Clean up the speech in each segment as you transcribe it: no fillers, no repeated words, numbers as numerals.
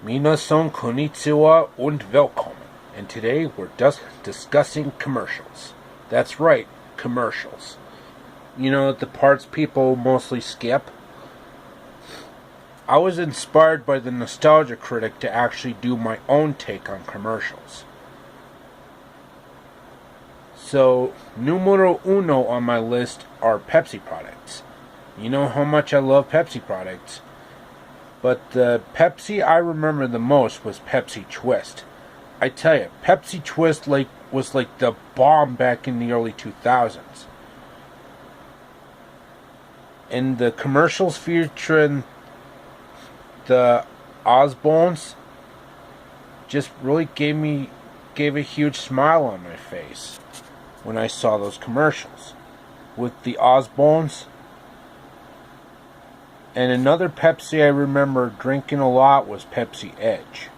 Minasan konnichiwa und willkommen. And today we're discussing commercials. That's right, commercials. You know, the parts people mostly skip. I was inspired by the Nostalgia Critic to actually do my own take on commercials. So, numero uno on my list are Pepsi products. You know how much I love Pepsi products. But the Pepsi I remember the most was Pepsi Twist. I tell you, Pepsi Twist was like the bomb back in the early 2000s. And the commercials featuring the Osbournes just really gave a huge smile on my face when I saw those commercials with the Osbournes. And another Pepsi I remember drinking a lot was Pepsi Edge.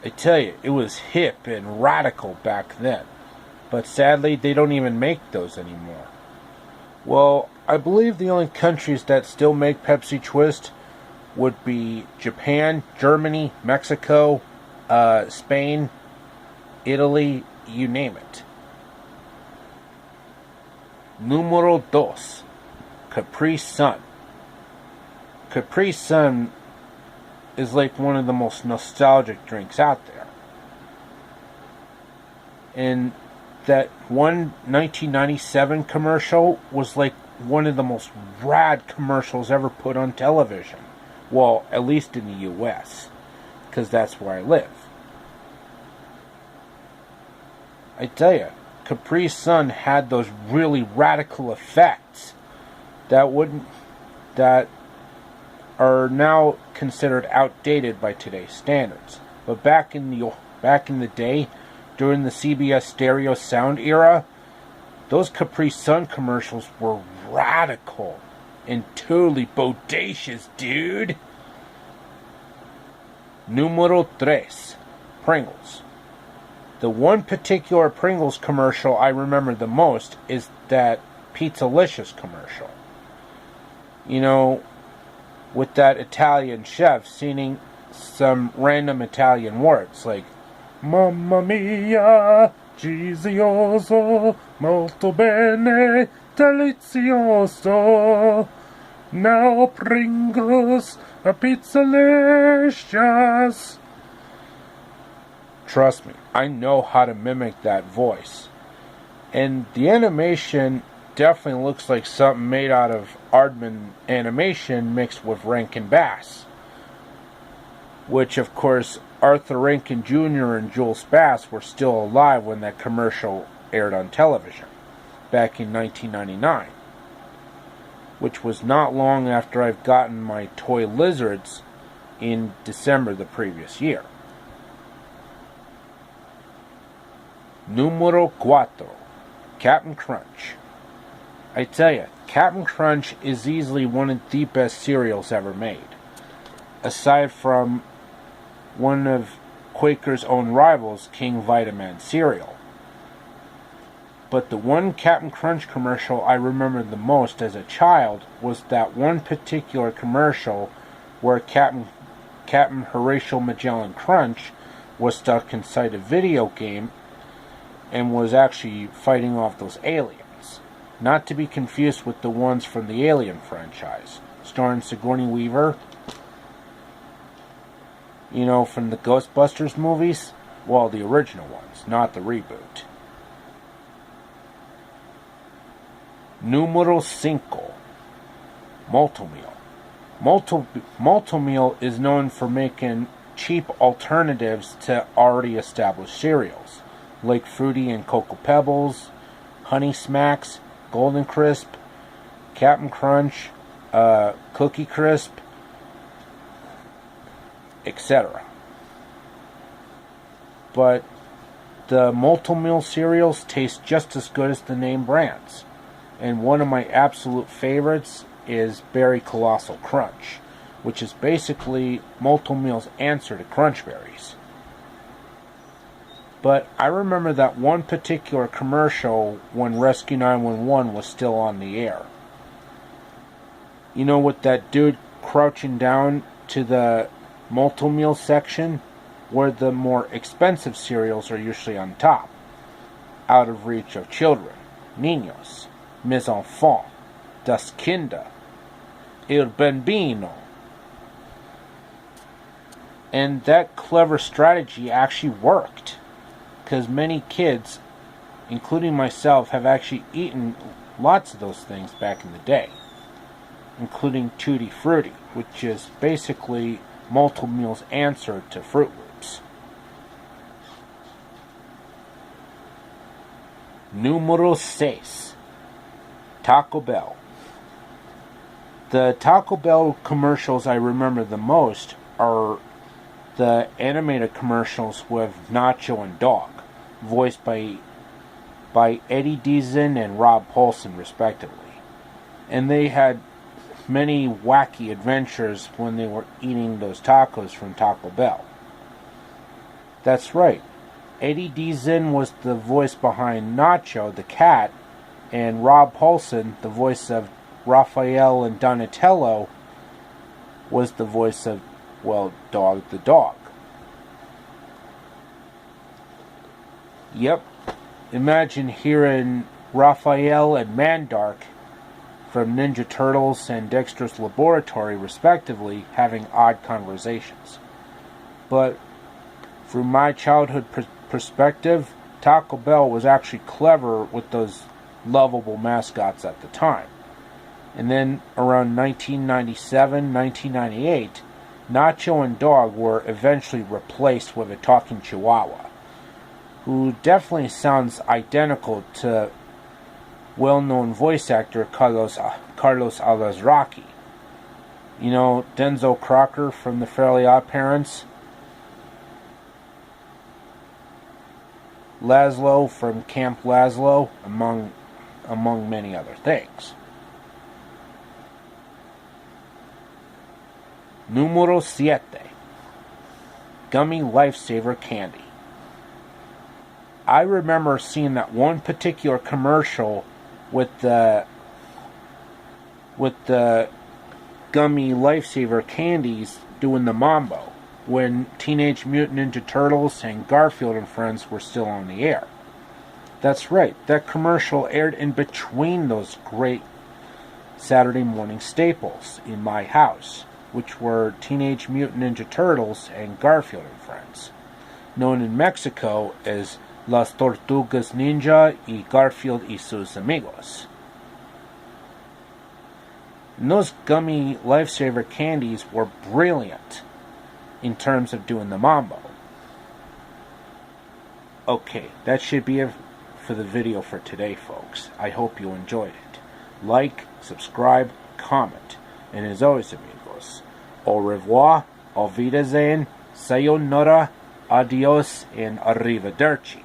I tell you, it was hip and radical back then. But sadly, they don't even make those anymore. Well, I believe the only countries that still make Pepsi Twist would be Japan, Germany, Mexico, Spain, Italy, you name it. Numero dos, Capri Sun. Capri Sun is like one of the most nostalgic drinks out there. And that one 1997 commercial was like one of the most rad commercials ever put on television. Well, at least in the US, because that's where I live. I tell you, Capri Sun had those really radical effects that are now considered outdated by today's standards. But back in the day, during the CBS stereo sound era, those Capri Sun commercials were radical and totally bodacious, dude. Numero tres, Pringles. The one particular Pringles commercial I remember the most is that Pizzalicious commercial. You know, with that Italian chef singing some random Italian words like Mamma mia, gizioso, molto bene, delizioso. Now Pringles are pizzalicious. Trust me, I know how to mimic that voice. And the animation definitely looks like something made out of Aardman animation mixed with Rankin Bass. Which, of course, Arthur Rankin Jr. and Jules Bass were still alive when that commercial aired on television, back in 1999. Which was not long after I've gotten my toy lizards in December the previous year. Numero cuatro, Captain Crunch. I tell you, Captain Crunch is easily one of the best cereals ever made. Aside from one of Quaker's own rivals, King Vitaman cereal. But the one Captain Crunch commercial I remember the most as a child was that one particular commercial where Captain Horatio Magellan Crunch was stuck inside a video game and was actually fighting off those aliens. Not to be confused with the ones from the Alien franchise, starring Sigourney Weaver. You know, from the Ghostbusters movies? Well, the original ones, not the reboot. Numero cinco, Malt-O-Meal. Malt-O-Meal is known for making cheap alternatives to already established cereals, like Fruity and Cocoa Pebbles, Honey Smacks, Golden Crisp, Captain Crunch, Cookie Crisp, etc. But the Malt-O-Meal cereals taste just as good as the name brands. And one of my absolute favorites is Berry Colossal Crunch, which is basically Malt-O-Meal's answer to Crunch Berries. But I remember that one particular commercial when Rescue 911 was still on the air. You know, with that dude crouching down to the multi-meal section, where the more expensive cereals are usually on top, out of reach of children, niños, mes enfants, das Kinder, il bambino. And that clever strategy actually worked, because many kids, including myself, have actually eaten lots of those things back in the day, including Tutti Frutti, which is basically Multi-Meal's answer to Fruit Loops. Número 6. Taco Bell. The Taco Bell commercials I remember the most are the animated commercials with Nacho and Dog, voiced by Eddie Deason and Rob Paulsen, respectively. And they had many wacky adventures when they were eating those tacos from Taco Bell. That's right. Eddie Deason was the voice behind Nacho, the cat, and Rob Paulsen, the voice of Raphael and Donatello, was the voice of, well, Dog the dog. Yep. Imagine hearing Raphael and Mandark from Ninja Turtles and Dexter's Laboratory, respectively, having odd conversations. But from my childhood perspective, Taco Bell was actually clever with those lovable mascots at the time. And then around 1997, 1998, Nacho and Dog were eventually replaced with a talking Chihuahua, who definitely sounds identical to well-known voice actor Carlos Alazraqui. You know, Denzel Crocker from The Fairly Odd Parents, Laszlo from Camp Laszlo, among many other things. Número 7. Gummy Lifesaver Candy. I remember seeing that one particular commercial with the Gummy Lifesaver candies doing the mambo when Teenage Mutant Ninja Turtles and Garfield and Friends were still on the air. That's right, that commercial aired in between those great Saturday morning staples in my house, which were Teenage Mutant Ninja Turtles and Garfield and Friends, known in Mexico as Las Tortugas Ninja y Garfield y sus Amigos. And those Gummy Lifesaver candies were brilliant in terms of doing the mambo. Okay, that should be it for the video for today, folks. I hope you enjoyed it. Like, subscribe, comment, and as always, amigos, au revoir, auf Wiedersehen, sayonara, adios, and arrivederci.